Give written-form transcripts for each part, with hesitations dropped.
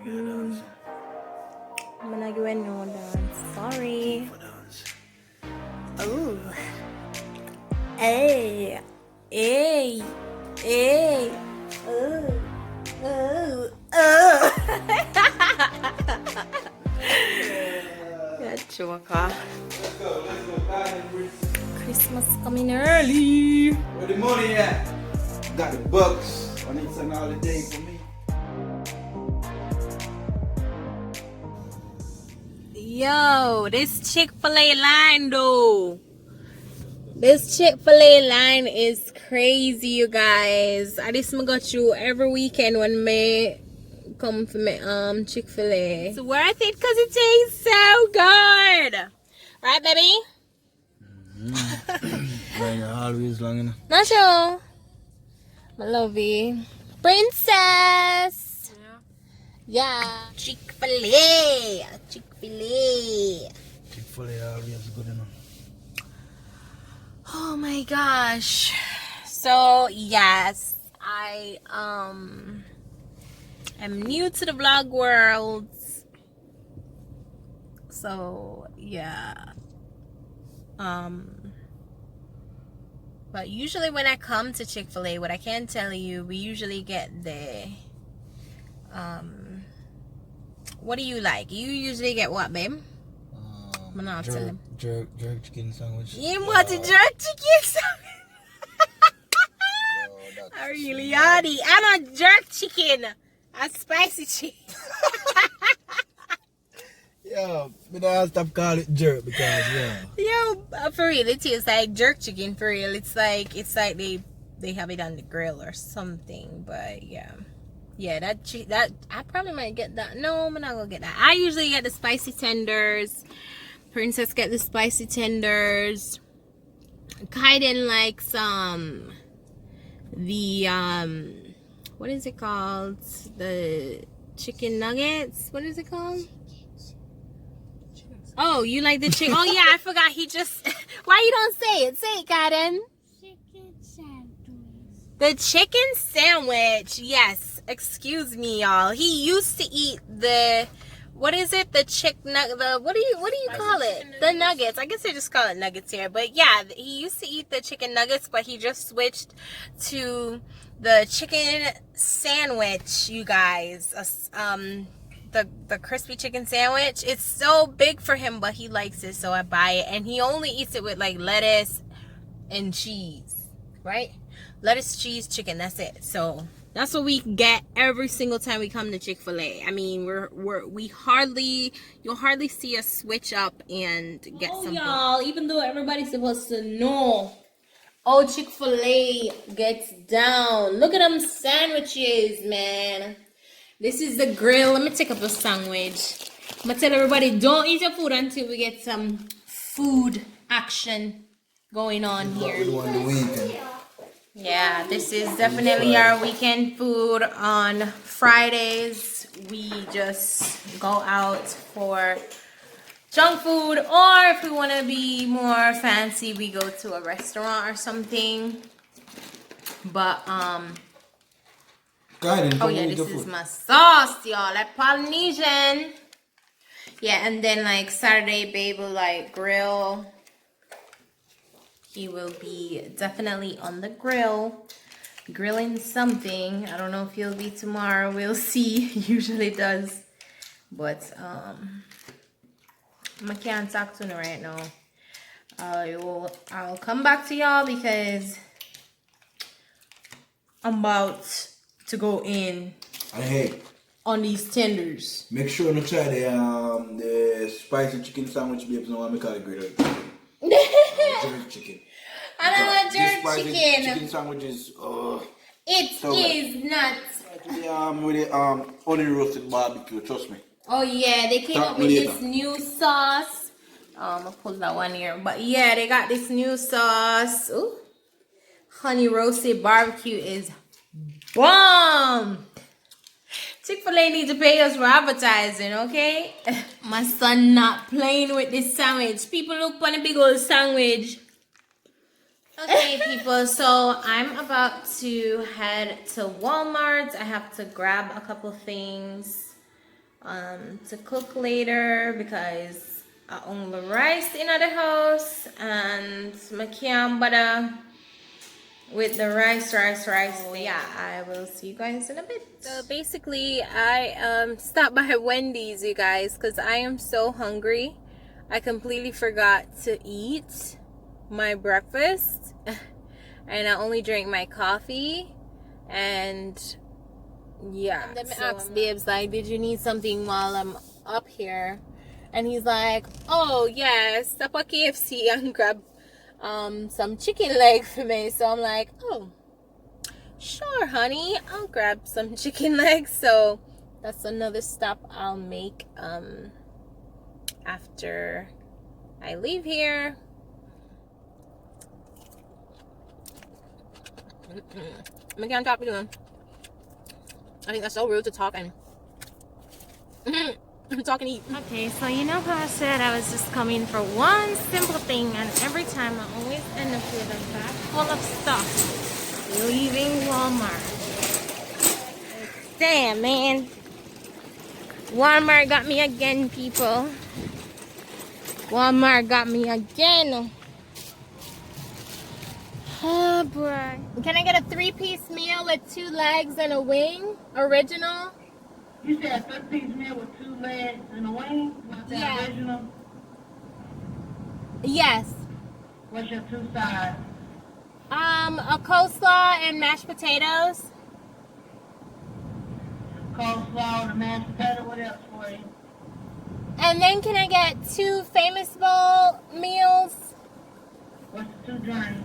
I'm gonna go and no dance. Sorry. Oh. Hey. Hey. Hey. Oh. Oh. Oh. That joker. Let's go. Christmas coming early. Where the money at? Got the bucks. I need some holiday for me. Yo, this Chick-fil-A line though. This Chick-fil-A line is crazy, you guys. I just got you every weekend when me come for me Chick-fil-A. It's worth it because it tastes so good. Right, baby? Always long enough. Not sure. My lovey. Princess. Yeah. Chick-fil-A. Chick-fil-A. Chick-fil-A always good enough. Oh my gosh. So yes, I am new to the vlog world. So yeah. But usually when I come to Chick-fil-A, what I can tell you, we usually get the what do you like? You usually get what, babe? Jerk chicken sandwich. You want a jerk chicken sandwich? I really yardy. I don't jerk chicken. A spicy chicken. Yeah, but I stop calling it jerk because Yo, for real, it tastes like jerk chicken. For real, it's like they have it on the grill or something. But yeah, that I probably might get that. No, I'm not gonna get that. I usually get the spicy tenders. Princess get the spicy tenders. Kaiden likes the what is it called? The chicken nuggets. What is it called? Oh, you like the chicken? Oh yeah, I forgot. He just. Why you don't say it? Say it, Kaiden. Chicken sandwich. The chicken sandwich. Yes. Excuse me, y'all. He used to eat the. What is it? The what do you call it? The nuggets. I guess they just call it nuggets here. But yeah, he used to eat the chicken nuggets, but he just switched to the chicken sandwich, you guys. The crispy chicken sandwich. It's so big for him, but he likes it, so I buy it. And he only eats it with like lettuce and cheese, right? Lettuce, cheese, chicken. That's it. So that's what we get every single time we come to Chick-fil-A. I mean, you'll hardly see us switch up and get something. Y'all, even though everybody's supposed to know, oh, Chick-fil-A gets down. Look at them sandwiches, man. This is the grill. Let me take up a sandwich. I'm gonna tell everybody, don't eat your food until we get some food action going on here. Yeah, this is definitely our weekend food. On Fridays, we just go out for junk food, or if we want to be more fancy, we go to a restaurant or something. But oh yeah, this is my sauce, y'all. Like Polynesian. Yeah, and then like Saturday, babe will like grill. He will be definitely on the grill, grilling something. I don't know if he'll be tomorrow. We'll see. He usually does. But I can't talk to him right now. I'll come back to y'all because I'm about to go in on these tenders. Make sure to try the spicy chicken sandwich, babes. No, I call it grilled jerk chicken. I don't want jerk chicken. Chicken sandwiches. It so is not. With the onion roasted barbecue. Trust me. Oh yeah, they came up with this new sauce. I'll pull that one here. But yeah, they got this new sauce. Ooh. Honey roasted barbecue is bomb. Chick-fil-A needs to pay us for advertising, okay? My son not playing with this sandwich. People look for the big old sandwich. Okay, people, so I'm about to head to Walmart. I have to grab a couple things. to cook later because I own the rice in the house and I can't bother with the rice. So yeah, I will see you guys in a bit. So basically I stopped by Wendy's, you guys, because I am so hungry. I completely forgot to eat my breakfast and I only drank my coffee. And yeah, let me ask Babes, like, did you need something while I'm up here? And he's like, oh yeah, stop at KFC and grab some chicken leg for me. So I'm like, oh sure honey, I'll grab some chicken legs. So that's another stop I'll make after I leave here. I can't talk to them. I think that's so rude to talk and talk and eat. Okay, so you know how I said I was just coming for one simple thing, and every time I always end up with a bag full of stuff leaving Walmart. Damn, man. Walmart got me again, people. Walmart got me again. Oh, boy. Can I get a 3-piece meal with 2 legs and a wing? Original? You said a 3-piece meal with 2 legs and a wing? What's that, original? Yes. What's your 2 sides? A coleslaw and mashed potatoes. Coleslaw and a mashed potato. What else for you? And then can I get 2 Famous Bowl meals? What's the 2 drinks?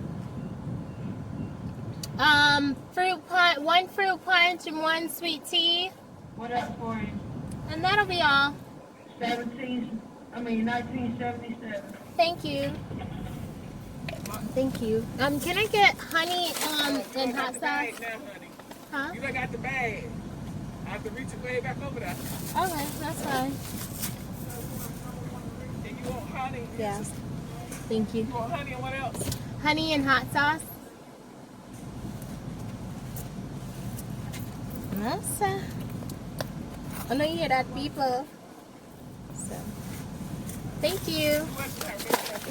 Fruit punch, 1 fruit punch and 1 sweet tea. What else for you? And that'll be all. 1977. Thank you. Thank you. Can I get honey and hot sauce? Huh? You done got the bag. I have to reach it way back over there. Okay, that's fine. And you want honey? Yeah. Thank you. You want honey and what else? Honey and hot sauce. No, sir. I know you hear that, people. So, thank you.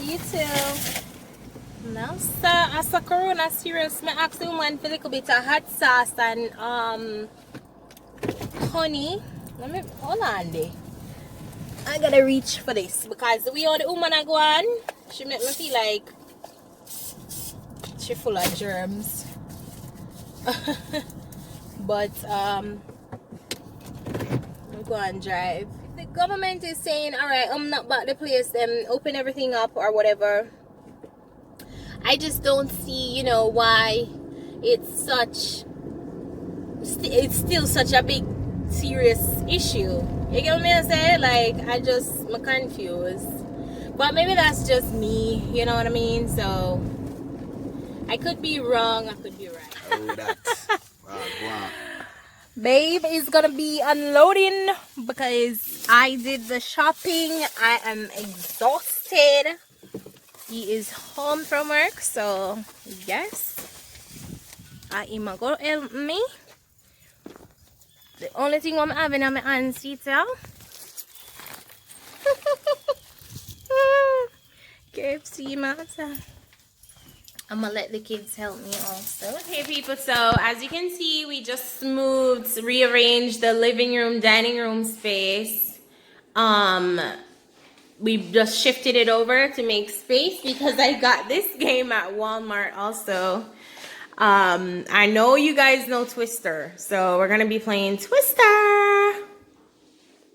You too. No, sir. As a corona serious, I asked him one for a little bit of hot sauce and honey. Let me hold on there. I gotta reach for this because the way all the woman I go on, she make me feel like she full of germs. But I'm go and drive. The government is saying, alright, I'm not back the place and open everything up or whatever. I just don't see, you know, why it's still such a big serious issue. You get what I'm saying? Like, I'm confused. But maybe that's just me, you know what I mean? So I could be wrong, I could be right. Oh, that. Wow. Babe is gonna be unloading because I did the shopping. I am exhausted. He is home from work, so yes, I am gonna help me. The only thing I'm having on my hands, Tita. KFC matter. I'm gonna let the kids help me also. Okay, people, so as you can see, we just rearranged the living room, dining room space. We just shifted it over to make space because I got this game at Walmart also. I know you guys know Twister, so we're gonna be playing Twister.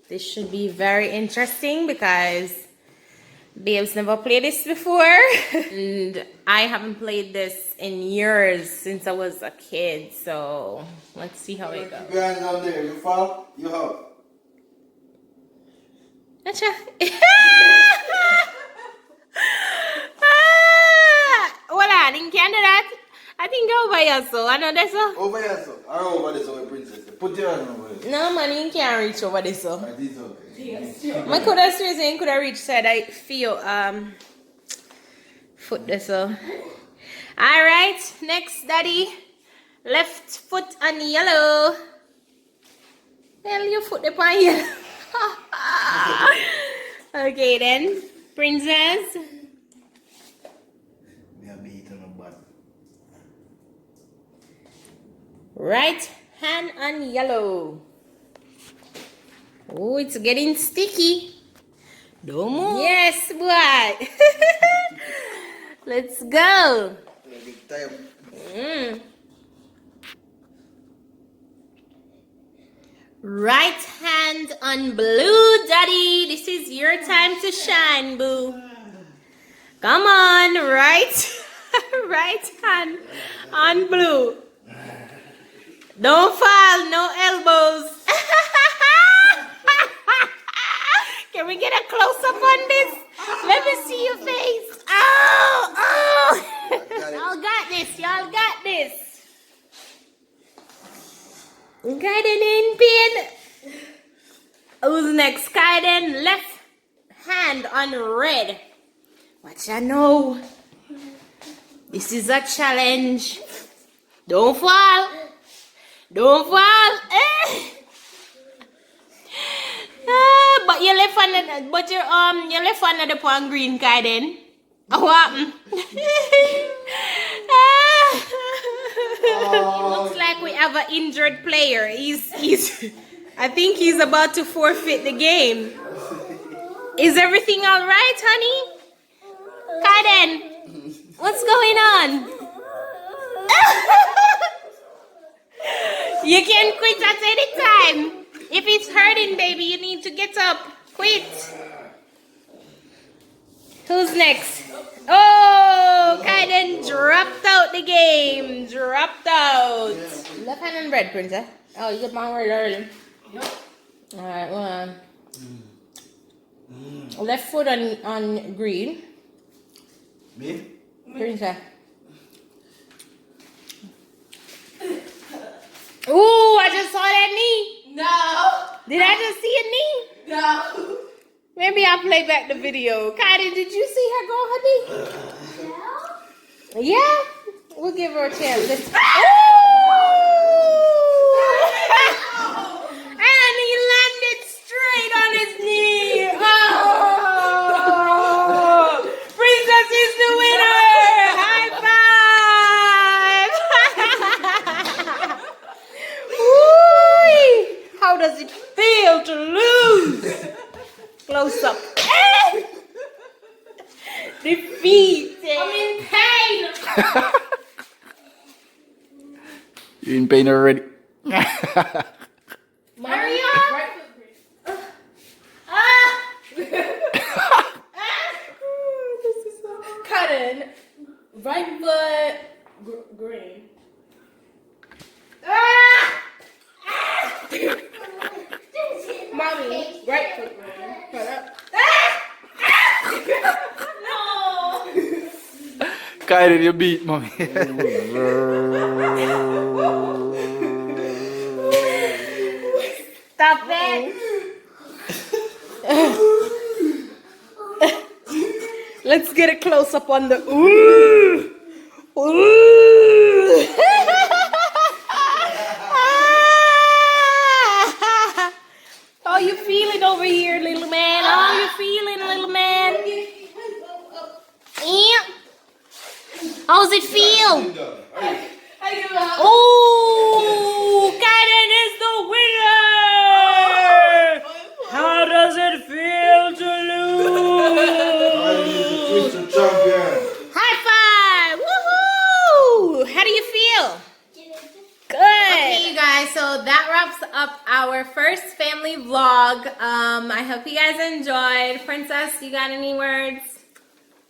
This should be very interesting because Babes never played this before and I haven't played this in years since I was a kid, so let's see how it goes. Keep your hands down there. You fall, you hop. Gotcha. Hold on, you can't do that. I think over here, so I know that's so. Over here, so. Or over this way, princess. Put your hand over there. No, man, you can't reach over this, so. Right, this okay. My could have straight could have reached side. I feel foot there, so. Alright, next, daddy. Left foot on yellow. Well, your foot upon yellow. Okay then, princess. Me a beat on my butt. Right hand on yellow. Oh, it's getting sticky. Don't move. Yes, boy. Let's go. Big time. Right hand on blue, daddy. This is your time to shine, boo. Come on, right. Right hand on blue. Don't fall, no elbows. Can we get a close up on this? Let me see your face. Oh, oh. Y'all got this. Y'all got this. Kaiden in pin. Who's next? Kaiden, left hand on red. What ya know? This is a challenge. Don't fall. Don't fall. But your left hand, but your left hand at the point green, Kaiden. What happened? It looks like we have an injured player. I think he's about to forfeit the game. Is everything all right, honey? Kaiden, what's going on? You can quit at any time. If it's hurting, baby, you need to get up. Quit. Who's next? Oh, Kaiden dropped out the game. Dropped out. Left hand on red, princess. Oh, you got my word early. Alright, well, left foot on green. Me? Princess. Ooh, I just saw that knee. No. Did I just see a knee? No. Maybe I'll play back the video. Kaiden, did you see her go her knee? Yeah? We'll give her a chance. Let's... And he landed straight on his knee. Oh! Princess is the winner. High five. Woo-wee. How does it feel to lose? Close up. Defeated. I'm in pain. You in pain already? Mario? Kaiden, right foot green. Mommy, right foot green. Cut up. Kaiden, you beat mommy. Stop it. Let's get a close up on the ooh. Ooh. How you feeling over here, little man? How you feeling, little man? Yeah. How's it feel? Oh, Kaiden is the winner! How does it feel to lose? High five! Woohoo! How do you feel? Good. Okay, you guys, so that wraps up our first family vlog. I hope you guys enjoyed. Princess, you got any words?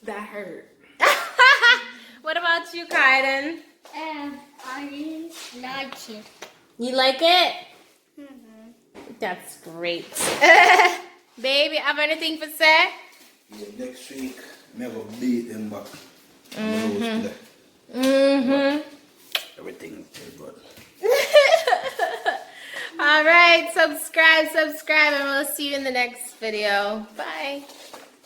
That hurt. What about you, Kaiden? I like it. You like it? That's great. Baby, have anything to say? Next week, never beat him back. Everything is good. All right, subscribe, and we'll see you in the next video. Bye.